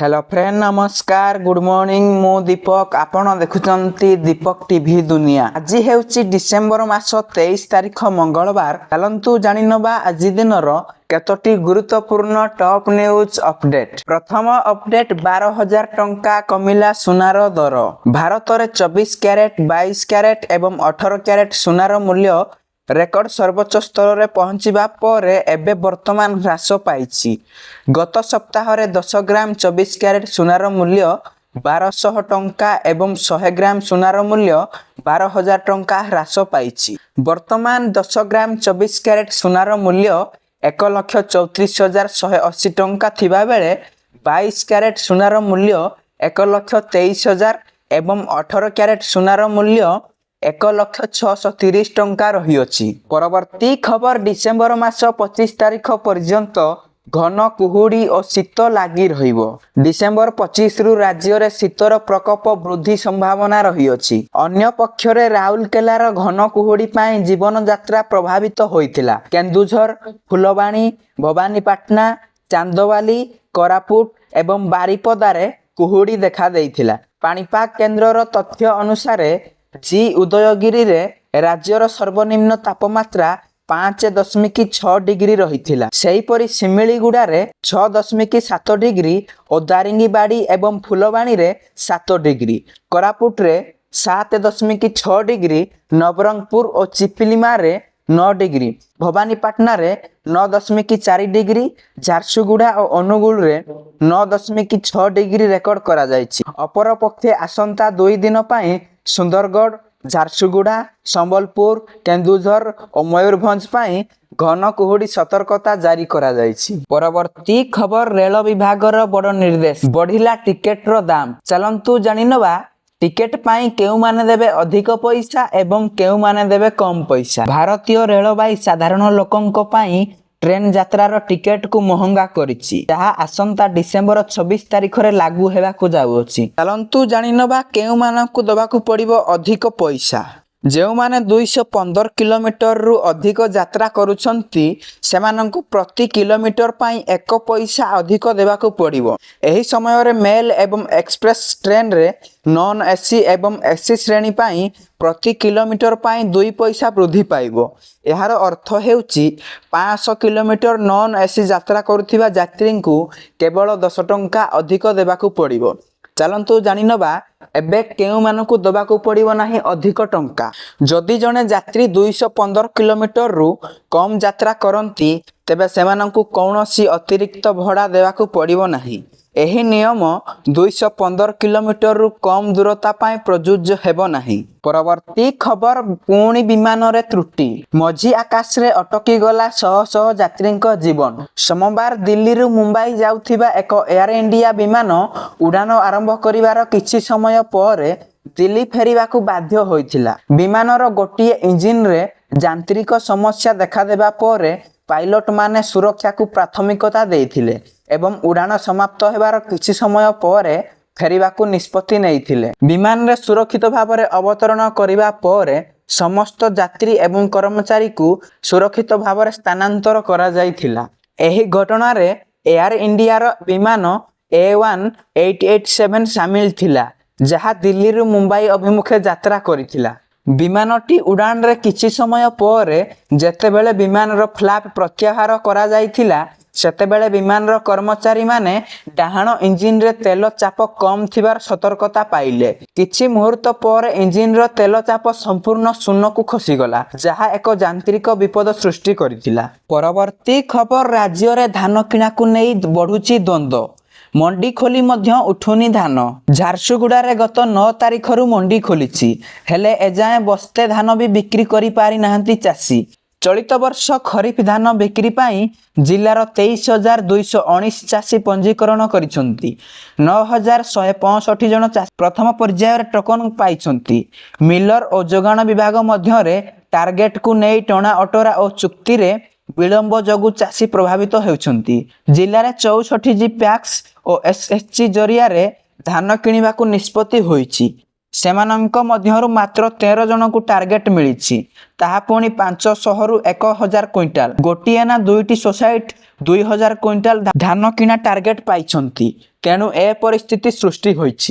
Hello friend नमस्कार good morning मु दीपक आपण देखुचंती दीपक टीवी दुनिया। आज हेउची डिसेंबर मास 23 तारिख मंगलवार। चलंतु जानिनबा आज दिनर केतोटी गुरुत्वपूर्ण टॉप न्यूज अपडेट। प्रथम अपडेट 12,000 टंका कमिला सुनार दर। भारत में 24 कैरेट 22 कैरेट एवं 18 कैरेट सुनार मूल्य रेकर्ड सर्वोच्च स्तर में पहुंचवा पर एबे वर्तमान ह्रास पाई। गत सप्ताह 10 ग्राम 24 कैरेट सुनार मूल्य 1200 टंका एवं 100 ग्राम सुनार मूल्य 12,000 टंका ह्रास पाई। वर्तमान 10 ग्राम 24 कैरेट सुनार मूल्य 1,34,180 टंका थिबा बेले 22 कैरेट सुनार मूल्य 1,23,000 एवं 18 कैरेट सुनार मूल्य 1,630 टंका रही। परवर्ती खबर डिसेंबर मास 25 तारिख पर्यंत घन कुहुड़ी और शीत लगी रहिबो। डिसेंबर 25 रु राज्य रे शीतर प्रकोप वृद्धि संभावना रही। अन्य पक्षरे राउरकेलार घन कुहुड़ी पाई जीवन यात्रा प्रभावित होइतिला। केन्दुझर फुलबाणी भवानीपाटना चांदवाली कोरापुट एवं बारिपदारे कुहुड़ी देखा देइथिला। पाणीपाग केन्द्रर तथ्य अनुसार जी उदयगिरी रे राज्यर सर्वनिम्न तापमात्रा 5.6 डिग्री रही। सेहीपरि सिमिलीगुड़ा रे 6.7 डिग्री और दारिंगीबाड़ी एवं फुलबाणी रे 7 डिग्री, कोरापुट रे 7.6 डिग्री, नवरंगपुर और चिपिलिमा रे 9 डिग्री, भवानीपाटना रे 9.4 डिग्री, झारसुगुड़ा और अनुगुल रे 9.6 डिग्री रेकर्ड करा जायछि। अपर पक्षे आसंता 2 दिन पाई सुंदरगढ़ झारसुगुड़ा संबलपुर केन्दुझर और मयूरभंज पाई घन कुहुड़ी सतर्कता जारी करा जायछि। परवर्ती खबर रेल विभागर बड़ निर्देश बढ़िला टिकेट रो दाम। चलंतु जानिनबा टिकेट पाई केउ माने देबे अधिक पैसा एवं केउ माने देबे कम पैसा। भारतीय रेलवाई साधारण लोकंक पाई ट्रेन यात्रार टिकेट को महंगा करिछि, जहा आसंता डिसेंबर 26 तारिख रे लागू हेबाकु जाउछि। चलंतु जानिनबा केउ मानकु दबाकु पड़िबो अधिक पैसा। जो माने 215 किलोमीटर रु अधिक यात्रा करुछंती सेमानंकु प्रति किलोमीटर पाई 1 पैसा अधिक देबाकु पड़िबो। एही समय रे मेल एवं एक्सप्रेस ट्रेन रे नॉन एसी एवं एसी श्रेणी पाई प्रति किलोमीटर पाई 2 पैसा वृद्धि पाइबो। एहार अर्थ हेउची 500 किलोमीटर नॉन एसी यात्रा करुथिबा यात्री को केवल 10 टंका अधिक देबाकु पड़िबो। चलंतु जानिनबा एबे केउ मानकु दबाकु पड़िबो नाही अधिक टंका। जदि जने यात्री 215 किलोमीटर रु कम यात्रा करंती तेबे सेमानंकु कौनसी अतिरिक्त भड़ा देबाकु पड़िबो नाही। एही नियम 215 किलोमीटर रु कम दूरता पाई प्रযোज्य हेबो नाही। परवर्ती खबर पुणी विमान रे त्रुटि मझी आकाश रे अटकी गला शह शह यात्री जीवन। सोमवार दिल्ली रु मुंबई जाउथिबा एक एयर इंडिया विमान उड़ान आरंभ करिवार किछि समय पर दिल्ली फेरिबाकु बाध्य होइथिला। विमानर गोटिए इंजिन रे यांत्रिक समस्या देखा देबा पर पायलट माने सुरक्षा को प्राथमिकता देइथिले एवं उड़ान समाप्त हेबार किछि समय पर फेरिबाकु निष्पत्ति नेइथिले। विमान रे सुरक्षित भाव में अवतरण करिबा पर समस्त यात्री एवं कर्मचारी को सुरक्षित भाव में स्थानांतर करा जाइथिला। एही घटना रे एयर इंडिया रो विमान A1887 शामिल थिला, जहा दिल्ली रु मुंबई अभिमुखे यात्रा करिथिला। विमानटी उड़ान रे किछि समय पर जेतेबेले विमान रो फ्लैप प्रत्याहार करा जाइथिला सेतेबेले विमान रो कर्मचारी माने डाहाण इंजिन रे तेल चाप कम थिबार सतर्कता पाइले। किछि मुहूर्त पर इंजिन रो तेल चाप संपूर्ण शून्य को खसी गला, जहा एक यांत्रिक विपद सृष्टि करिथिला। परवर्ती खबर राज्य रे धान किणा को नै बढ़ुची द्वंद्व। मंडी खोली मध्य उठुनी धान। झारसुगुड़ा रे गत 9 तारिख रु मंडी खोलिछि, हेले एजाए बस्ते धान भी बिक्री करि पारि नाहंती चासी। चलित वर्ष खरीफ धान बिक्री पाई जिलार 23,219 चाषी पंजीकरण करिसंती। 9,165 जन चाषी प्रथम पर्यायर टोकन पाइछंती। मिलर और जोगाण विभाग मध्य रे टार्गेट को नै टणा अटरा और चुक्ति रे विलंब जगु चाषी प्रभावित होउछंती। जिले में 64 जी पैक्स और एसएचजी जरिया रे धान किनिबा को निष्पत्ति होईछि। ସେମାନଙ୍କ ମଧ୍ୟରୁ ମାତ୍ର 13 ଜଣଙ୍କୁ ଟାର୍ଗେଟ ମିଳିଛି, ତାହା ପୁଣି 500ରୁ 1000 କ୍ୱିଣ୍ଟାଲ। ଗୋଟିଏ ନା ଦୁଇଟି ସୋସାଇଟି 2000 କ୍ୱିଣ୍ଟାଲ ଧାନ କିଣା ଟାର୍ଗେଟ ପାଇଛନ୍ତି। ତେଣୁ ଏ ପରିସ୍ଥିତି ସୃଷ୍ଟି ହୋଇଛି।